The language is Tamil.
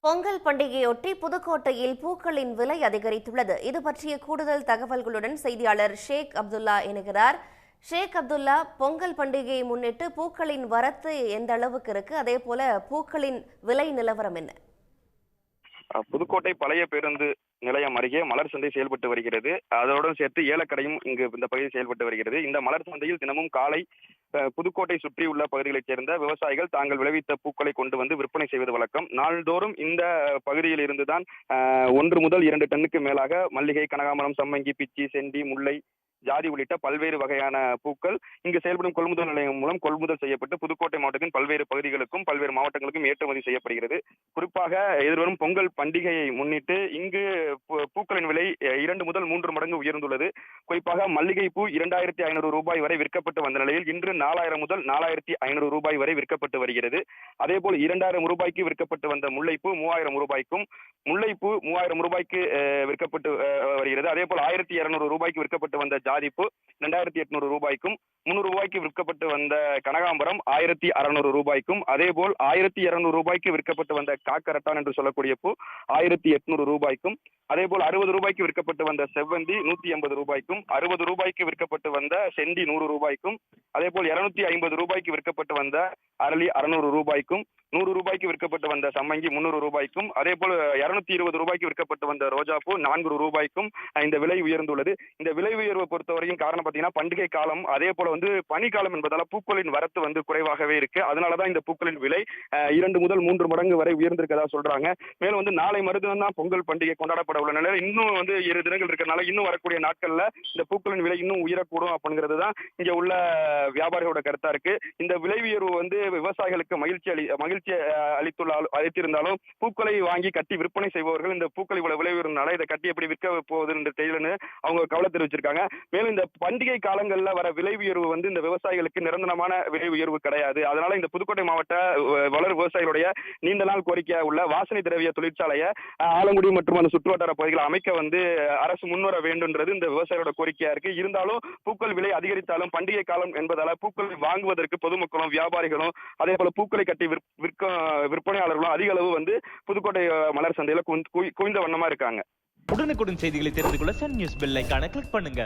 பொங்கல் பண்டிகையொட்டி புதுக்கோட்டையில் பூக்களின் விலை அதிகரித்துள்ளது. இது பற்றிய கூடுதல் தகவல்களுடன் செய்தியாளர் ஷேக் அப்துல்லா இணைகிறார். ஷேக் அப்துல்லா, பொங்கல் பண்டிகையை முன்னிட்டு பூக்களின் வரத்து எந்த அளவுக்கு இருக்கு? அதே போல பூக்களின் விலை நிலவரம் என்ன? புதுக்கோட்டை பழைய பேருந்து நிலையம் அருகே மலர் சந்தை செயல்பட்டு வருகிறது. அதனுடன் சேர்த்து ஏலக்கடையும் இங்கு இந்த பகுதியில் செயல்பட்டு வருகிறது. இந்த மலர் சந்தையில் தினமும் காலை புதுக்கோட்டை சுற்றியுள்ள பகுதிகளைச் சேர்ந்த விவசாயிகள் தாங்கள் விளைவித்த பூக்களை கொண்டு வந்து விற்பனை செய்வது வழக்கம். நாள்தோறும் இந்த பகுதியில் இருந்துதான் 1 முதல் 2 டன்னுக்கு மேலாக மல்லிகை, கனகாமரம், சம்மங்கி, பிச்சி, செண்டி, முல்லை, ஜாதி உள்ளிட்ட பல்வேறு வகையான பூக்கள் இங்கு செயல்படும் கொள்முதல் நிலையம் மூலம் கொள்முதல் செய்யப்பட்டு புதுக்கோட்டை மாவட்டத்தின் பல்வேறு பகுதிகளுக்கும் பல்வேறு மாவட்டங்களுக்கும் ஏற்றுமதி செய்யப்படுகிறது. குறிப்பாக எதிர்வரும் பொங்கல் பண்டிகையை முன்னிட்டு இங்கு பூக்களின் விலை 2 முதல் 3 மடங்கு உயர்ந்துள்ளது. குறிப்பாக மல்லிகை பூ 2500 ரூபாய் வரை விற்கப்பட்டு வந்த நிலையில் இன்று 4000 முதல் 4500 ரூபாய் வரை விற்கப்பட்டு வருகிறது. அதேபோல் 2000 ரூபாய்க்கு விற்கப்பட்டு வந்த முல்லைப்பூ 3000 ரூபாய்க்கும், முல்லைப்பூ 3000 ரூபாய்க்கு விற்கப்பட்டு வருகிறது. அதேபோல் 1200 ரூபாய்க்கு விற்கப்பட்டு வந்த ஜாதிப்பூ 2800 ரூபாய்க்கும், 300 ரூபாய்க்கு விற்கப்பட்டு வந்த கனகாம்பரம் 1600 ரூபாய்க்கும், அதேபோல் 1200 ரூபாய்க்கு விற்கப்பட்டு வந்த காக்கரட்டான் என்று சொல்லக்கூடிய பூ 1800 ரூபாய்க்கும், அதேபோல் 60 ரூபாய்க்கு விற்கப்பட்டு வந்த செவ்வந்தி 180 ரூபாய்க்கும், 60 ரூபாய்க்கு விற்கப்பட்டு வந்த செண்டி 100 ரூபாய்க்கும், அதேபோல் 250 ரூபாய்க்கு விற்கப்பட்டு வந்த அரளி 600 ரூபாய்க்கும், 100 ரூபாய்க்கு விற்கப்பட்டு வந்த சம்மங்கி 300 ரூபாய்க்கும், அதேபோல் 220 ரூபாய்க்கு விற்கப்பட்டு வந்த ரோஜாப்பூ 400 ரூபாய்க்கும் இந்த விலை உயர்ந்துள்ளது. இந்த விலை உயர்வை பொறுத்தவரையும் காரணம் பார்த்தீங்கன்னா பண்டிகை காலம், அதே போல பனிக்காலம் என்பதால பூக்களின் வரத்து குறைவாகவே இருக்கு. அதனாலதான் இந்த பூக்களின் விலை 2 முதல் 3 மடங்கு வரை உயர்ந்திருக்கதா சொல்றாங்க. மேலும் நாளை மறுதினம் தான் பொங்கல் பண்டிகை கொண்டாடப்பட உள்ள நிலையில் இன்னும் 2 தினங்கள் இருக்கிறதுனால இன்னும் வரக்கூடிய நாட்கள்ல இந்த பூக்களின் விலை இன்னும் உயரக்கூடும் அப்படிங்கிறது தான் இங்க உள்ள வியாபாரிகளோட கருத்தா இருக்கு. இந்த விலை உயர்வு விவசாயிகளுக்கு மகிழ்ச்சி அளித்திருந்தாலும் பூக்களை வாங்கி கட்டி விற்பனை செய்பவர்கள் இந்த பூக்களை விலை உயர்வுனால இதை கட்டி எப்படி விற்க போகுது என்று தெரியலன்னு அவங்க கவலை தெரிவிச்சிருக்காங்க. மேலும் இந்த பண்டிகை காலங்கள்ல வர விலை உயர்வு இந்த விவசாயிகளுக்கு நிரந்தரமான விலை உயர்வு கிடையாது. அதனால இந்த புதுக்கோட்டை மாவட்ட வளர் விவசாயிகளுடைய நீண்ட நாள் கோரிக்கையா உள்ள வாசனை திரவிய தொழிற்சாலையை ஆலங்குடி மற்றும் அந்த சுற்றுவட்டார பகுதிகளை அமைக்க அரசு முன்வர வேண்டும்ன்றது இந்த விவசாயிகளோட கோரிக்கையா இருக்கு. இருந்தாலும் பூக்கள் விலை அதிகரித்தாலும் பண்டிகை காலம் என்பதால பூக்களை வாங்குவதற்கு பொதுமக்களும் வியாபாரிகளும் அதே போல பூக்களை கட்டி விற்பனையாளர்களும் அதிக அளவு புதுக்கோட்டை மலர் சந்தையில குவிந்த வண்ணமா இருக்காங்க. உடனுக்குடன் செய்திகளை தெரிந்து கொள்ள சன் நியூஸ் பெல் ஐகானை கிளிக் பண்ணுங்க.